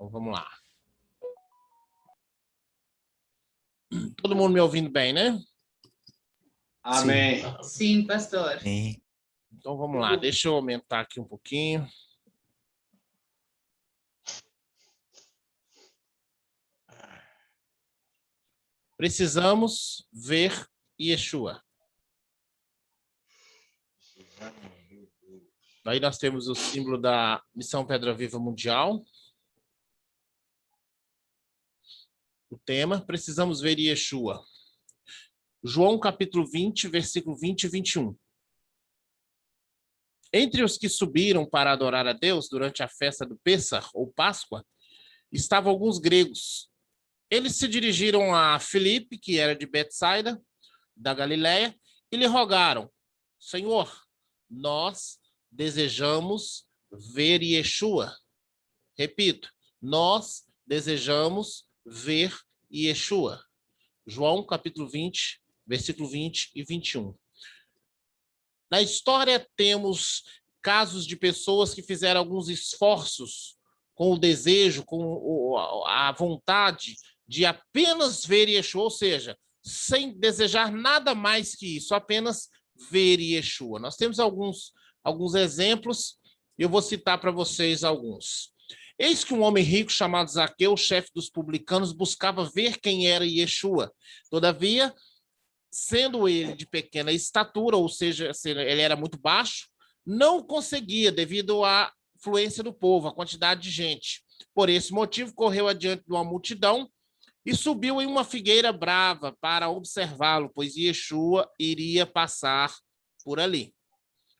Então, vamos lá. Todo mundo me ouvindo bem, né? Amém. Sim, pastor. Sim. Então, vamos lá. Deixa eu aumentar aqui um pouquinho. Precisamos ver Yeshua. Aí nós temos o símbolo da Missão Pedra Viva Mundial. O tema, precisamos ver Yeshua. João capítulo 20, versículo 20 e 21. Entre os que subiram para adorar a Deus durante a festa do Pêssar, ou Páscoa, estavam alguns gregos. Eles se dirigiram a Filipe, que era de Betsaida, da Galiléia, e lhe rogaram: Senhor, nós desejamos ver Yeshua. Repito, nós desejamos ver Yeshua. João capítulo 20, versículo 20 e 21. Na história temos casos de pessoas que fizeram alguns esforços com o desejo, com a vontade de apenas ver Yeshua, ou seja, sem desejar nada mais que isso, apenas ver Yeshua. Nós temos alguns exemplos, e eu vou citar para vocês alguns. Eis que um homem rico chamado Zaqueu, chefe dos publicanos, buscava ver quem era Yeshua. Todavia, sendo ele de pequena estatura, ou seja, ele era muito baixo, não conseguia devido à fluência do povo, a quantidade de gente. Por esse motivo, correu adiante de uma multidão e subiu em uma figueira brava para observá-lo, pois Yeshua iria passar por ali.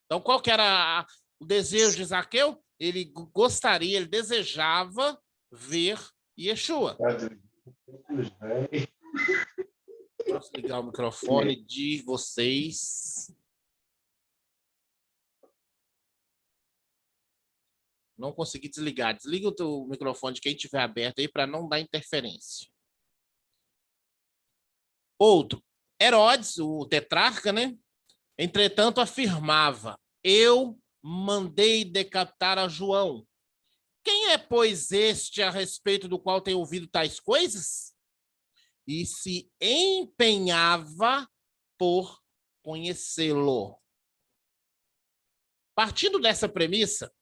Então, qual que era o desejo de Zaqueu? Ele gostaria, ele desejava ver Yeshua. Posso ligar o microfone de vocês? Não consegui desligar. Desliga o microfone de quem estiver aberto aí para não dar interferência. Outro, Herodes, o tetrarca, né? Entretanto, afirmava: eu mandei decapitar a João. Quem é, pois, este a respeito do qual tem ouvido tais coisas? E se empenhava por conhecê-lo. Partindo dessa premissa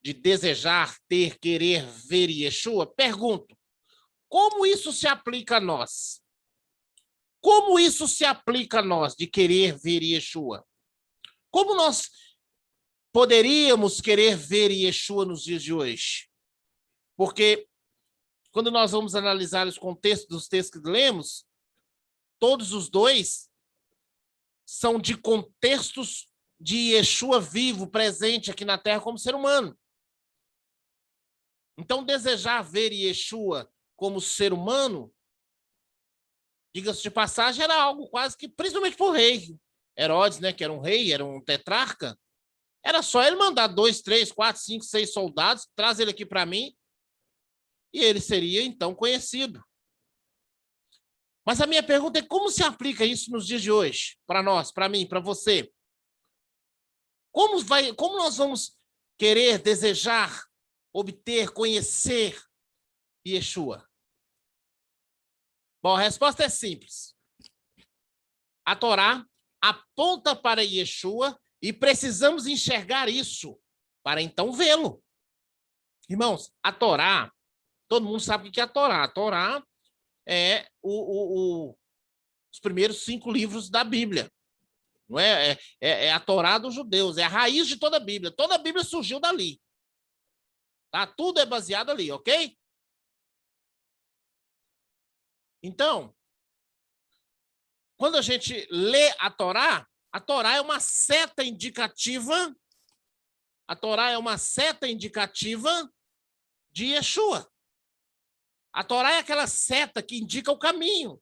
de desejar, ter, querer ver Yeshua, pergunto: como isso se aplica a nós? Como isso se aplica a nós, de querer ver Yeshua? Como nós poderíamos querer ver Yeshua nos dias de hoje? Porque quando nós vamos analisar os contextos dos textos que lemos, todos os dois são de contextos de Yeshua vivo, presente aqui na Terra como ser humano. Então, desejar ver Yeshua como ser humano, diga-se de passagem, era algo quase que, principalmente por rei. Herodes, né, que era um rei, era um tetrarca, era só ele mandar 2, 3, 4, 5, 6 soldados, traz ele aqui para mim, e ele seria, então, conhecido. Mas a minha pergunta é: como se aplica isso nos dias de hoje? Para nós, para mim, para você? Como nós vamos querer, desejar, obter, conhecer Yeshua? Bom, a resposta é simples. A Torá aponta para Yeshua e precisamos enxergar isso para então vê-lo. Irmãos, a Torá, todo mundo sabe o que é a Torá. A Torá é os primeiros 5 livros da Bíblia. Não é a Torá dos judeus, é a raiz de toda a Bíblia. Toda a Bíblia surgiu dali. Tá? Tudo é baseado ali, ok? Então, quando a gente lê a Torá é uma seta indicativa. A Torá é uma seta indicativa de Yeshua. A Torá é aquela seta que indica o caminho.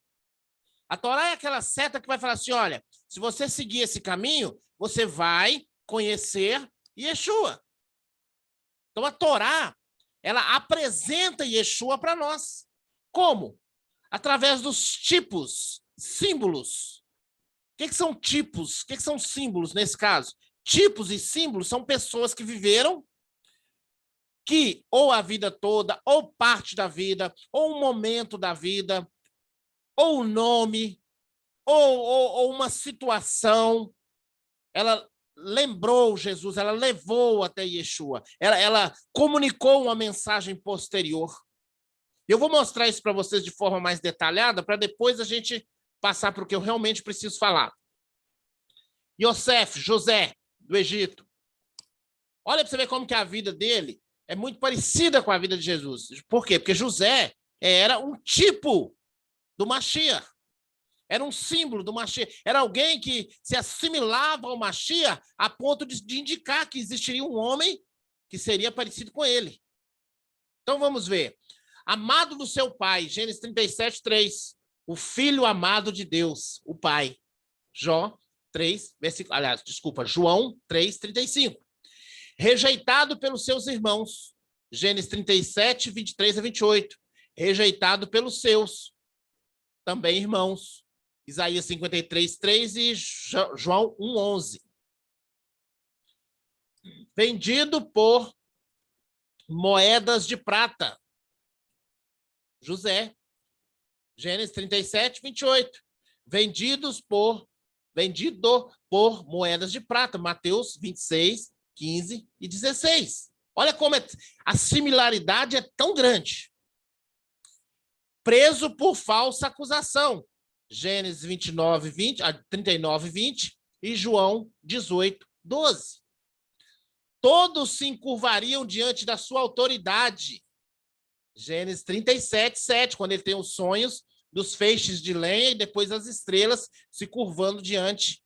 A Torá é aquela seta que vai falar assim: olha, se você seguir esse caminho, você vai conhecer Yeshua. Então, a Torá, ela apresenta Yeshua para nós. Como? Através dos tipos, símbolos. O que são tipos? O que são símbolos nesse caso? Tipos e símbolos são pessoas que viveram que ou a vida toda, ou parte da vida, ou um momento da vida, ou um nome, ou uma situação, ela lembrou Jesus, ela levou até Yeshua, ela comunicou uma mensagem posterior. Eu vou mostrar isso para vocês de forma mais detalhada, para depois a gente passar para o que eu realmente preciso falar. Yosef, José, do Egito. Olha para você ver como que a vida dele é muito parecida com a vida de Jesus. Por quê? Porque José era um tipo do Mashiach. Era um símbolo do Mashiach. Era alguém que se assimilava ao Mashiach a ponto de indicar que existiria um homem que seria parecido com ele. Então vamos ver. Amado do seu pai, Gênesis 37, 3. O filho amado de Deus, o pai. João 3, 35. Rejeitado pelos seus irmãos. Gênesis 37, 23 a 28. Rejeitado pelos seus, também irmãos. Isaías 53, 3 e João 1, 11. Vendido por moedas de prata. José. Gênesis 37, 28. Vendido por moedas de prata. Mateus 26, 15 e 16. Olha como a similaridade é tão grande. Preso por falsa acusação. Gênesis 29, 20, 39, 20 e João 18, 12. Todos se encurvariam diante da sua autoridade. Gênesis 37, 7, quando ele tem os sonhos dos feixes de lenha e depois as estrelas se curvando diante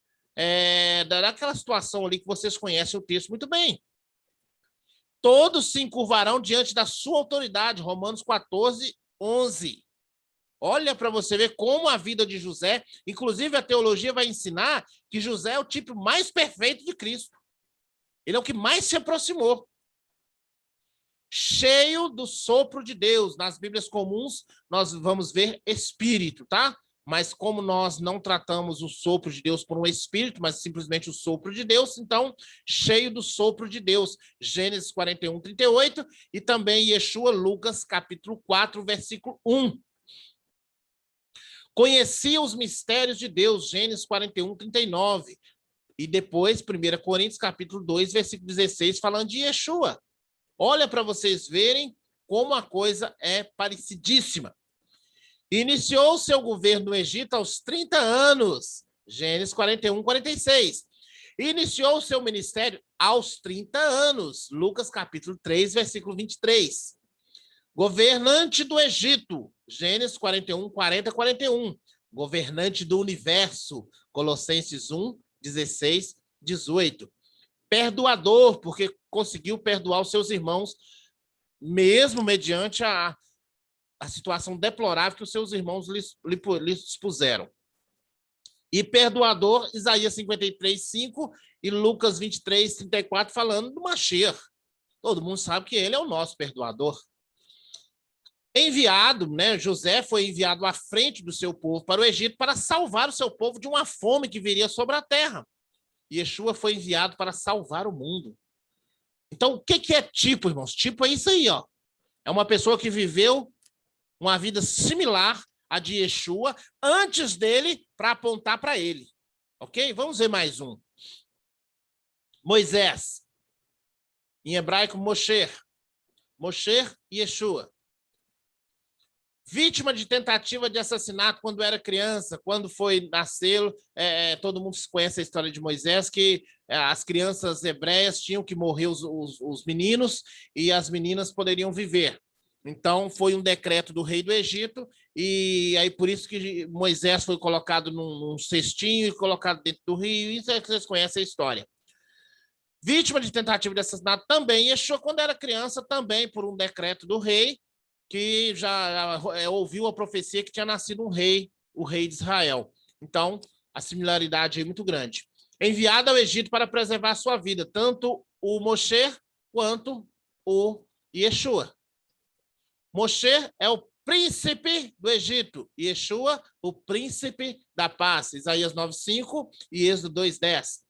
daquela situação ali que vocês conhecem o texto muito bem. Todos se encurvarão diante da sua autoridade. Romanos 14, 11. Olha para você ver como a vida de José, inclusive a teologia vai ensinar que José é o tipo mais perfeito de Cristo. Ele é o que mais se aproximou. Cheio do sopro de Deus. Nas Bíblias comuns, nós vamos ver espírito, tá? Mas como nós não tratamos o sopro de Deus por um espírito, mas simplesmente o sopro de Deus, então, cheio do sopro de Deus. Gênesis 41, 38 e também Yeshua, Lucas, capítulo 4, versículo 1. Conhecia os mistérios de Deus, Gênesis 41, 39. E depois, 1 Coríntios, capítulo 2, versículo 16, falando de Yeshua. Olha para vocês verem como a coisa é parecidíssima. Iniciou seu governo no Egito aos 30 anos, Gênesis 41, 46. Iniciou seu ministério aos 30 anos, Lucas, capítulo 3, versículo 23. Governante do Egito, Gênesis 41, 40, 41. Governante do universo, Colossenses 1, 16, 18. Perdoador, porque conseguiu perdoar os seus irmãos, mesmo mediante a situação deplorável que os seus irmãos lhes puseram. E perdoador, Isaías 53, 5 e Lucas 23, 34, falando do Mashiach. Todo mundo sabe que ele é o nosso perdoador. Enviado, né? José foi enviado à frente do seu povo para o Egito para salvar o seu povo de uma fome que viria sobre a terra. Yeshua foi enviado para salvar o mundo. Então, o que é tipo, irmãos? Tipo é isso aí, ó. É uma pessoa que viveu uma vida similar à de Yeshua antes dele para apontar para ele. Ok? Vamos ver mais um. Moisés. Em hebraico, Moshe. Moshe e Yeshua. Vítima de tentativa de assassinato quando era criança, quando foi nascer, todo mundo conhece a história de Moisés, que as crianças hebreias tinham que morrer os meninos e as meninas poderiam viver. Então, foi um decreto do rei do Egito, e aí por isso que Moisés foi colocado num cestinho e colocado dentro do rio, isso é que vocês conhecem a história. Vítima de tentativa de assassinato também, Yeshua, quando era criança, também por um decreto do rei, que já ouviu a profecia que tinha nascido um rei, o rei de Israel. Então, a similaridade é muito grande. Enviado ao Egito para preservar a sua vida, tanto o Moshe quanto o Yeshua. Moshe é o príncipe do Egito, e Yeshua, o príncipe da paz. Isaías 9:5 e Êxodo 2:10.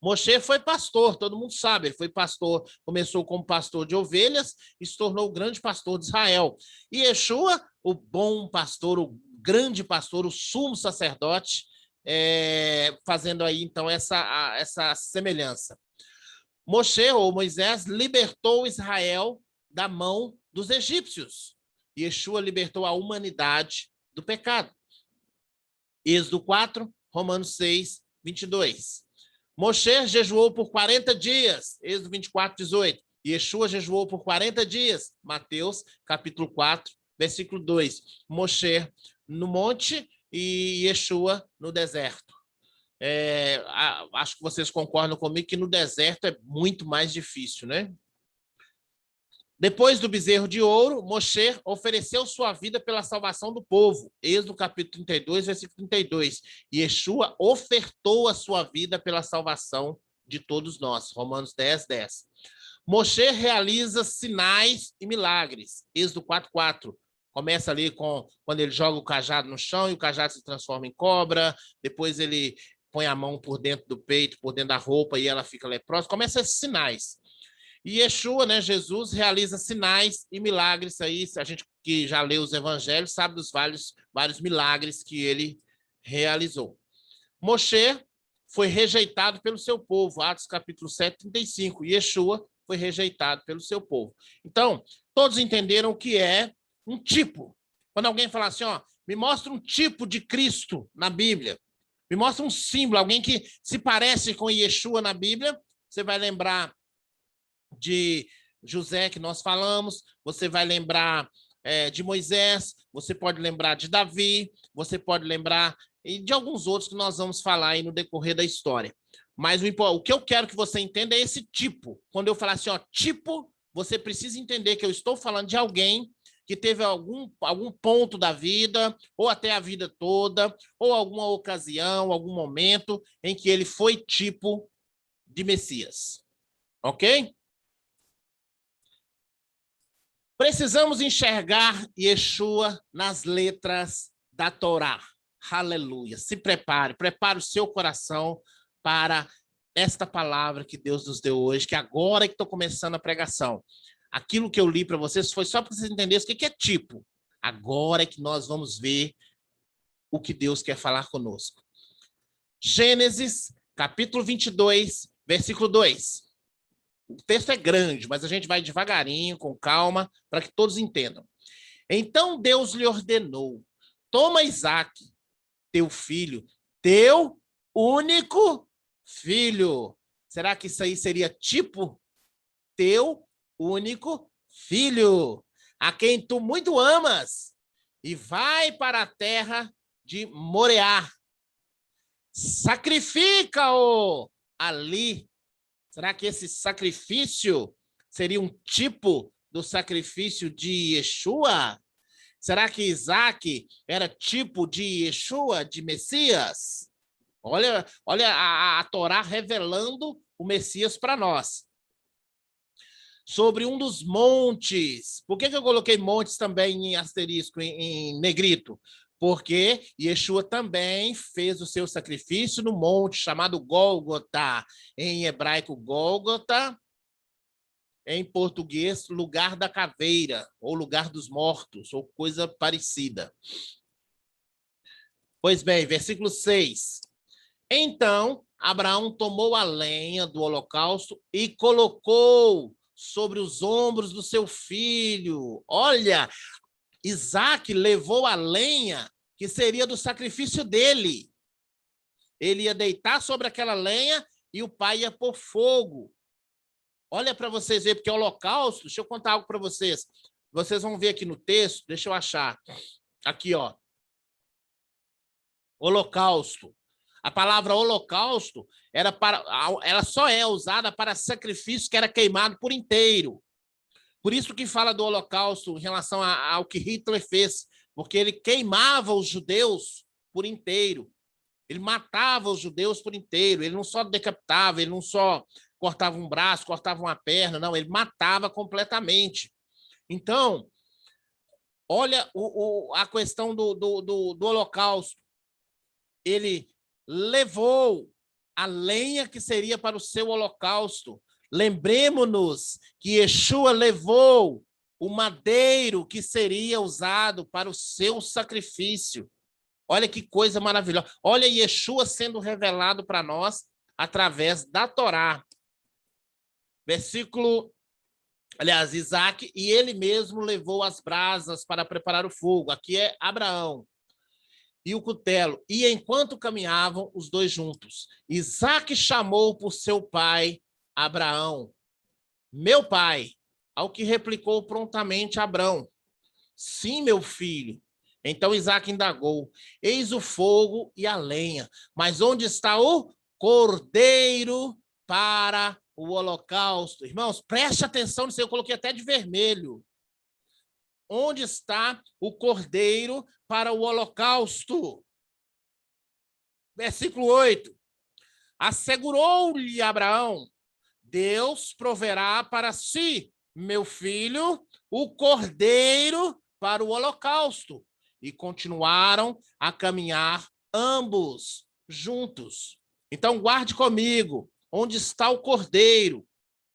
Moshe foi pastor, todo mundo sabe, ele foi pastor, começou como pastor de ovelhas e se tornou o grande pastor de Israel. E Yeshua, o bom pastor, o grande pastor, o sumo sacerdote, fazendo aí então essa semelhança. Moshe, ou Moisés, libertou Israel da mão dos egípcios. Yeshua libertou a humanidade do pecado. Êxodo 4, Romanos 6, 22. Moshe jejuou por 40 dias, Êxodo 24, 18. Yeshua jejuou por 40 dias, Mateus, capítulo 4, versículo 2. Moshe no monte e Yeshua no deserto. Acho que vocês concordam comigo que no deserto é muito mais difícil, né? Depois do bezerro de ouro, Moshe ofereceu sua vida pela salvação do povo. Êxodo capítulo 32, versículo 32. E Yeshua ofertou a sua vida pela salvação de todos nós. Romanos 10, 10. Moshe realiza sinais e milagres. Êxodo 4, 4. Começa ali quando ele joga o cajado no chão e o cajado se transforma em cobra. Depois ele põe a mão por dentro do peito, por dentro da roupa e ela fica leprosa. Começa esses sinais. E Yeshua, né, Jesus, realiza sinais e milagres aí. A gente que já leu os evangelhos sabe dos vários milagres que ele realizou. Moshe foi rejeitado pelo seu povo, Atos capítulo 7, 35. E Yeshua foi rejeitado pelo seu povo. Então, todos entenderam o que é um tipo. Quando alguém fala assim, ó, me mostra um tipo de Cristo na Bíblia, me mostra um símbolo, alguém que se parece com Yeshua na Bíblia, você vai lembrar de José, que nós falamos, você vai lembrar de Moisés, você pode lembrar de Davi, você pode lembrar de alguns outros que nós vamos falar aí no decorrer da história. Mas o que eu quero que você entenda é esse tipo. Quando eu falar assim, ó, tipo, você precisa entender que eu estou falando de alguém que teve algum ponto da vida, ou até a vida toda, ou alguma ocasião, algum momento em que ele foi tipo de Messias. Ok? Precisamos enxergar Yeshua nas letras da Torá. Aleluia. Se prepare o seu coração para esta palavra que Deus nos deu hoje, que agora é que estou começando a pregação. Aquilo que eu li para vocês foi só para vocês entenderem o que é tipo. Agora é que nós vamos ver o que Deus quer falar conosco. Gênesis, capítulo 22, versículo 2. O texto é grande, mas a gente vai devagarinho, com calma, para que todos entendam. Então Deus lhe ordenou: toma Isaque, teu filho, teu único filho. Será que isso aí seria tipo? Teu único filho, a quem tu muito amas, e vai para a terra de Moreá. Sacrifica-o ali. Será que esse sacrifício seria um tipo do sacrifício de Yeshua? Será que Isaac era tipo de Yeshua, de Messias? Olha a Torá revelando o Messias para nós. Sobre um dos montes. Por que eu coloquei montes também em asterisco, em negrito? Porque Yeshua também fez o seu sacrifício no monte chamado Gólgota. Em hebraico, Gólgota. Em português, lugar da caveira, ou lugar dos mortos, ou coisa parecida. Pois bem, versículo 6. Então, Abraão tomou a lenha do holocausto e colocou sobre os ombros do seu filho. Olha, Isaac levou a lenha que seria do sacrifício dele. Ele ia deitar sobre aquela lenha e o pai ia pôr fogo. Olha para vocês verem, porque o holocausto, deixa eu contar algo para vocês. Vocês vão ver aqui no texto, deixa eu achar. Aqui, ó. Holocausto. A palavra holocausto ela só é usada para sacrifício que era queimado por inteiro. Por isso que fala do holocausto em relação ao que Hitler fez, porque ele queimava os judeus por inteiro. Ele matava os judeus por inteiro. Ele não só decapitava, ele não só cortava um braço, cortava uma perna, não, ele matava completamente. Então, olha a questão do holocausto. Ele levou a lenha que seria para o seu holocausto. Lembremos-nos que Yeshua levou o madeiro que seria usado para o seu sacrifício. Olha que coisa maravilhosa. Olha Yeshua sendo revelado para nós através da Torá. Isaac, e ele mesmo levou as brasas para preparar o fogo. Aqui é Abraão. E o cutelo. E enquanto caminhavam os dois juntos, Isaac chamou por seu pai Abraão, meu pai, ao que replicou prontamente Abrão, sim, meu filho. Então Isaac indagou, eis o fogo e a lenha, mas onde está o cordeiro para o holocausto? Irmãos, preste atenção nisso, eu coloquei até de vermelho. Onde está o cordeiro para o holocausto? Versículo 8. Assegurou-lhe Abraão, Deus proverá para si, meu filho, o cordeiro para o holocausto. E continuaram a caminhar ambos juntos. Então guarde comigo, onde está o cordeiro?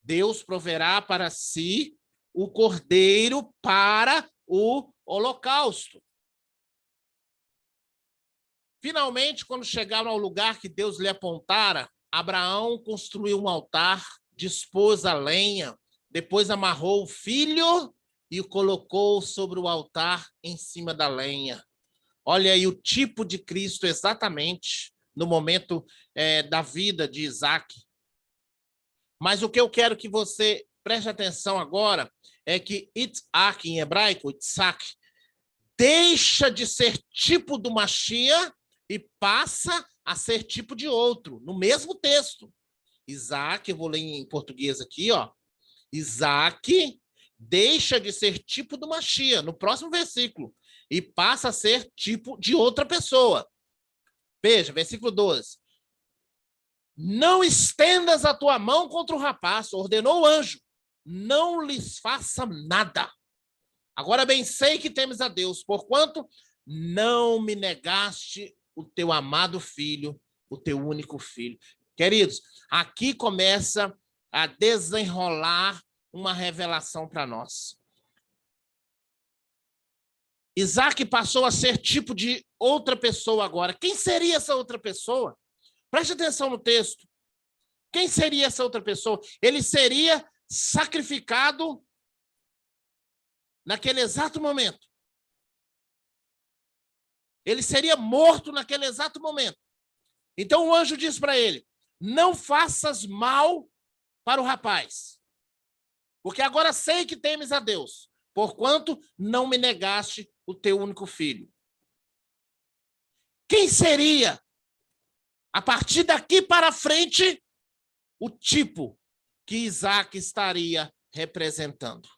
Deus proverá para si o cordeiro para o holocausto. Finalmente, quando chegaram ao lugar que Deus lhe apontara, Abraão construiu um altar, dispôs a lenha, depois amarrou o filho e o colocou sobre o altar em cima da lenha. Olha aí o tipo de Cristo exatamente no momento da vida de Isaac. Mas o que eu quero que você preste atenção agora é que Isaac, em hebraico, Isaac, deixa de ser tipo do Mashiach e passa a ser tipo de outro, no mesmo texto. Isaac, eu vou ler em português aqui, ó. Isaac deixa de ser tipo do Mashiach, no próximo versículo, e passa a ser tipo de outra pessoa. Veja, versículo 12. Não estendas a tua mão contra o rapaz, ordenou o anjo, não lhes faça nada. Agora bem sei que temes a Deus, porquanto não me negaste o teu amado filho, o teu único filho. Queridos, aqui começa a desenrolar uma revelação para nós. Isaac passou a ser tipo de outra pessoa agora. Quem seria essa outra pessoa? Preste atenção no texto. Quem seria essa outra pessoa? Ele seria sacrificado naquele exato momento. Ele seria morto naquele exato momento. Então o anjo diz para ele, não faças mal para o rapaz, porque agora sei que temes a Deus, porquanto não me negaste o teu único filho. Quem seria, a partir daqui para frente, o tipo que Isaac estaria representando?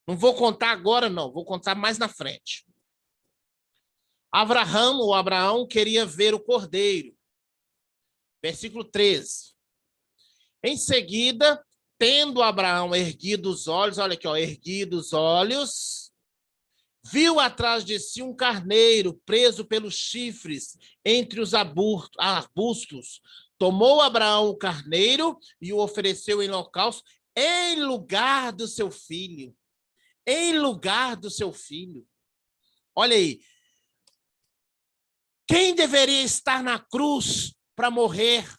Não vou contar agora, não. Vou contar mais na frente. Abraão queria ver o cordeiro. Versículo 13. Em seguida, tendo Abraão erguido os olhos, olha aqui, ó, erguido os olhos, viu atrás de si um carneiro preso pelos chifres entre os arbustos. Tomou Abraão o carneiro e o ofereceu em holocausto em lugar do seu filho. Em lugar do seu filho. Olha aí. Quem deveria estar na cruz para morrer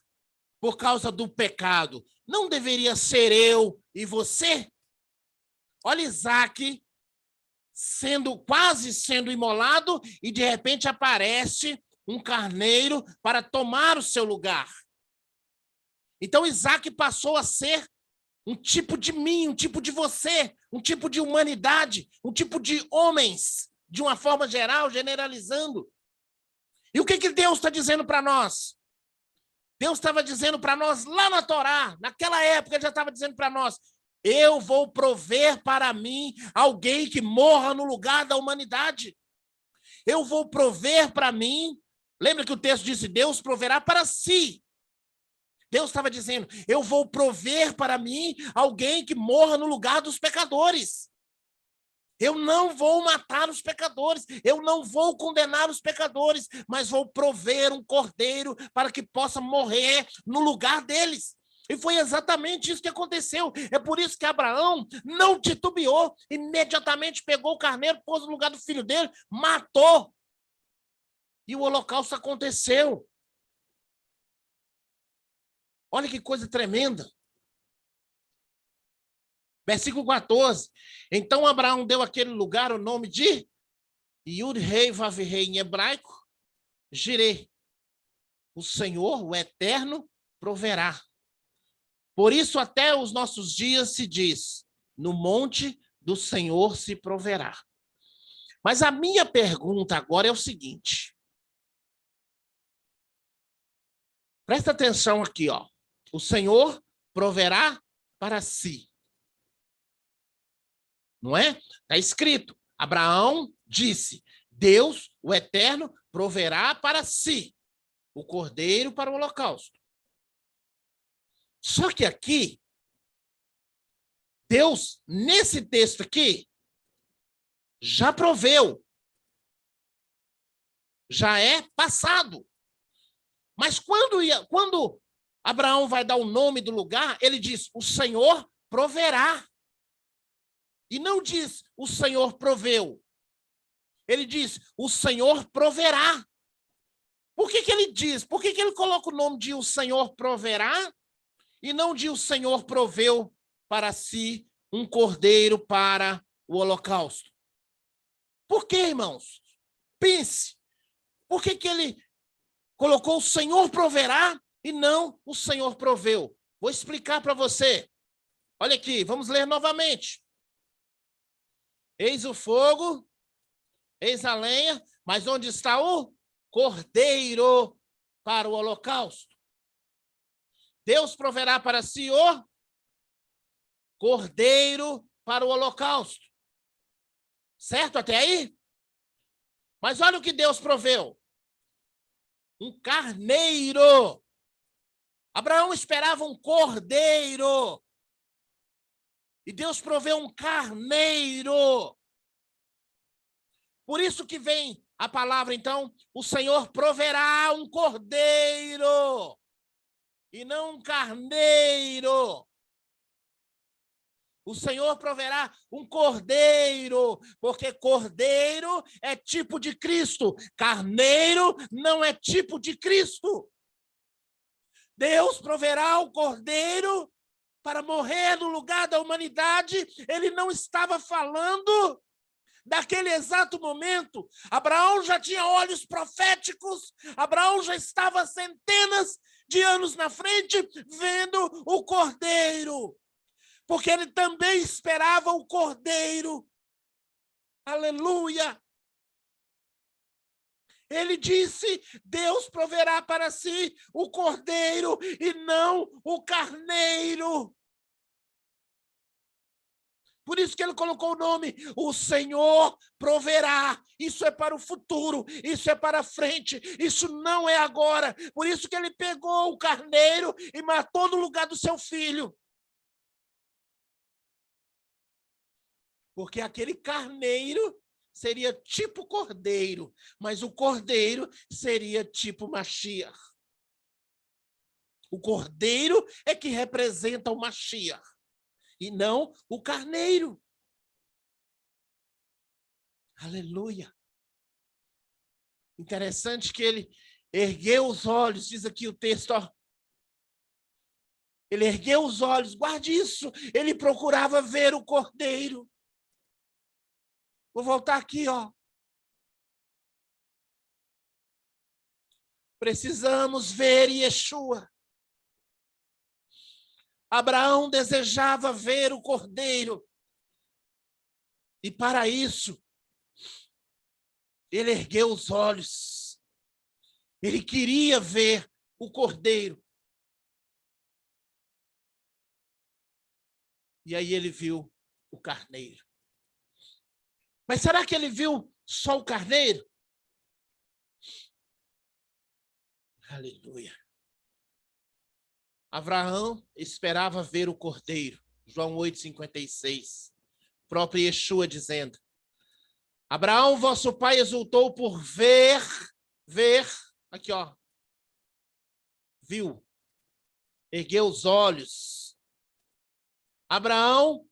por causa do pecado? Não deveria ser eu e você? Olha Isaac quase sendo imolado e de repente aparece um carneiro para tomar o seu lugar. Então Isaac passou a ser um tipo de mim, um tipo de você, um tipo de humanidade, um tipo de homens, de uma forma geral, generalizando. E o que Deus está dizendo para nós? Deus estava dizendo para nós lá na Torá, naquela época ele já estava dizendo para nós, eu vou prover para mim alguém que morra no lugar da humanidade. Eu vou prover para mim, lembra que o texto disse, Deus proverá para si. Deus estava dizendo, eu vou prover para mim alguém que morra no lugar dos pecadores. Eu não vou matar os pecadores, eu não vou condenar os pecadores, mas vou prover um cordeiro para que possa morrer no lugar deles. E foi exatamente isso que aconteceu. É por isso que Abraão não titubeou, imediatamente pegou o carneiro, pôs no lugar do filho dele, matou. E o holocausto aconteceu. Olha que coisa tremenda. Versículo 14. Então Abraão deu àquele lugar o nome de Yud-Rei Vav-Rei em hebraico, Jireh. O Senhor, o Eterno, proverá. Por isso até os nossos dias se diz, no monte do Senhor se proverá. Mas a minha pergunta agora é o seguinte. Presta atenção aqui, ó. O Senhor proverá para si. Não é? Está escrito. Abraão disse, Deus, o Eterno, proverá para si o cordeiro para o holocausto. Só que aqui, Deus, nesse texto aqui, já proveu. Já é passado. Mas quando Abraão vai dar o nome do lugar, ele diz, o Senhor proverá. E não diz, o Senhor proveu. Ele diz, o Senhor proverá. Por que ele diz? Por que ele coloca o nome de o Senhor proverá e não de o Senhor proveu para si um cordeiro para o holocausto? Por que, irmãos? Pense. Por que ele colocou o Senhor proverá e não o Senhor proveu? Vou explicar para você. Olha aqui, vamos ler novamente. Eis o fogo, eis a lenha, mas onde está o cordeiro para o holocausto? Deus proverá para si o cordeiro para o holocausto. Certo até aí? Mas olha o que Deus proveu. Um carneiro. Abraão esperava um cordeiro. E Deus proveu um carneiro. Por isso que vem a palavra, então, o Senhor proverá um cordeiro. E não um carneiro. O Senhor proverá um cordeiro, porque cordeiro é tipo de Cristo. Carneiro não é tipo de Cristo. Deus proverá o cordeiro para morrer no lugar da humanidade. Ele não estava falando daquele exato momento. Abraão já tinha olhos proféticos. Abraão já estava centenas de anos na frente vendo o cordeiro. Porque ele também esperava o cordeiro. Aleluia! Ele disse, Deus proverá para si o cordeiro e não o carneiro. Por isso que ele colocou o nome, o Senhor proverá. Isso é para o futuro, isso é para frente, isso não é agora. Por isso que ele pegou o carneiro e matou no lugar do seu filho. Porque aquele carneiro seria tipo cordeiro, mas o cordeiro seria tipo Mashiach. O cordeiro é que representa o Mashiach, e não o carneiro. Aleluia. Interessante que ele ergueu os olhos, diz aqui o texto, ó. Ele ergueu os olhos, guarde isso, ele procurava ver o cordeiro. Vou voltar aqui, ó. Precisamos ver Yeshua. Abraão desejava ver o cordeiro. E para isso, ele ergueu os olhos. Ele queria ver o cordeiro. E aí ele viu o carneiro. Mas será que ele viu só o carneiro? Aleluia. Abraão esperava ver o cordeiro. João 8,56. O próprio Yeshua dizendo, Abraão, vosso pai, exultou por ver, aqui ó, viu, ergueu os olhos. Abraão,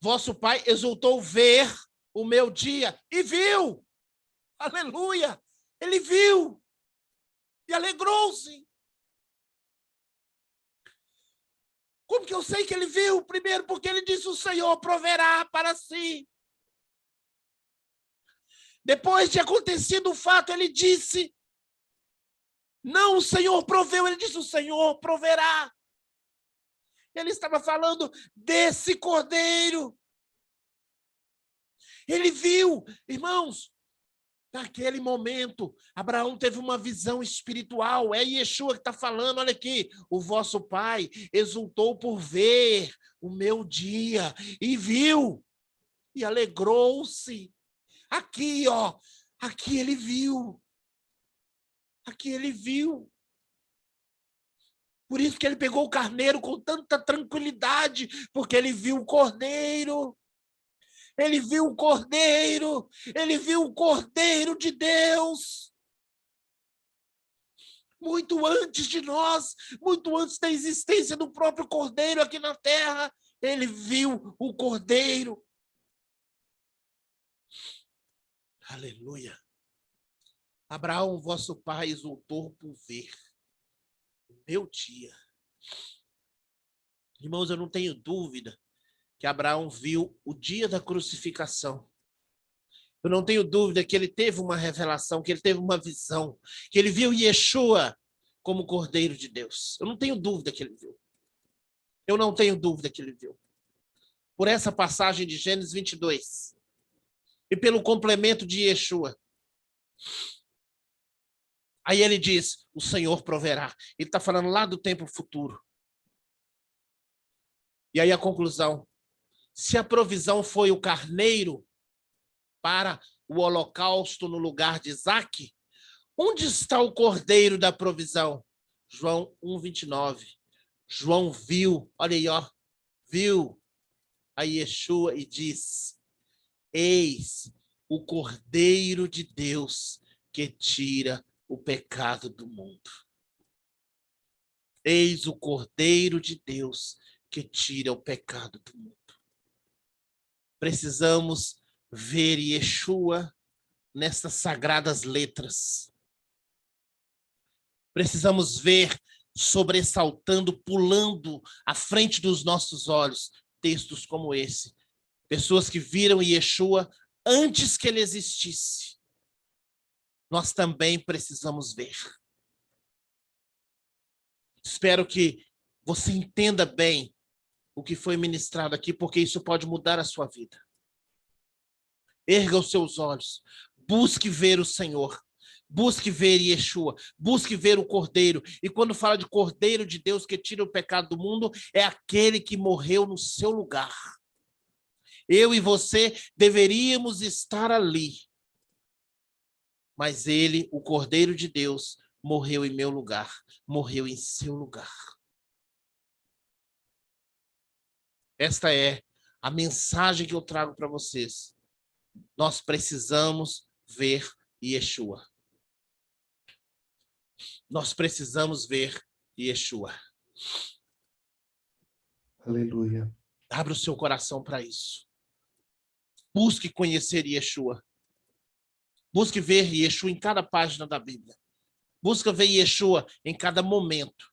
vosso pai, exultou ver o meu dia e viu. Aleluia! Ele viu e alegrou-se. Como que eu sei que ele viu? Primeiro, porque ele disse: o Senhor proverá para si. Depois de acontecido o fato, ele disse: não, o Senhor proveu. Ele disse: o Senhor proverá. Ele estava falando desse cordeiro. Ele viu, irmãos, naquele momento, Abraão teve uma visão espiritual. É Yeshua que está falando, olha aqui. O vosso pai exultou por ver o meu dia e viu e alegrou-se. Aqui, ó, aqui ele viu. Aqui ele viu. Por isso que ele pegou o carneiro com tanta tranquilidade, porque ele viu o cordeiro. Ele viu o cordeiro. Ele viu o cordeiro de Deus. Muito antes de nós, muito antes da existência do próprio cordeiro aqui na terra, ele viu o cordeiro. Aleluia. Abraão, vosso pai, exultou por ver o meu dia. Irmãos, eu não tenho dúvida que Abraão viu o dia da crucificação. Eu não tenho dúvida que ele teve uma revelação, que ele teve uma visão, que ele viu Yeshua como Cordeiro de Deus. Eu não tenho dúvida que ele viu. Eu não tenho dúvida que ele viu. Por essa passagem de Gênesis 22 e pelo complemento de Yeshua. Aí ele diz: o Senhor proverá. Ele está falando lá do tempo futuro. E aí a conclusão: se a provisão foi o carneiro para o holocausto no lugar de Isaque, onde está o cordeiro da provisão? João 1:29. João viu, olha aí, ó, viu a Yeshua e diz: eis o cordeiro de Deus que tira o pecado do mundo. Eis o cordeiro de Deus que tira o pecado do mundo. Precisamos ver Yeshua nessas sagradas letras. Precisamos ver sobressaltando, pulando à frente dos nossos olhos, textos como esse. Pessoas que viram Yeshua antes que ele existisse. Nós também precisamos ver. Espero que você entenda bem o que foi ministrado aqui, porque isso pode mudar a sua vida. Erga os seus olhos, busque ver o Senhor, busque ver Yeshua, busque ver o Cordeiro. E quando fala de Cordeiro de Deus que tira o pecado do mundo, é aquele que morreu no seu lugar. Eu e você deveríamos estar ali. Mas ele, o Cordeiro de Deus, morreu em meu lugar, morreu em seu lugar. Esta é a mensagem que eu trago para vocês. Nós precisamos ver Yeshua. Nós precisamos ver Yeshua. Aleluia. Abra o seu coração para isso. Busque conhecer Yeshua. Busque ver Yeshua em cada página da Bíblia. Busque ver Yeshua em cada momento.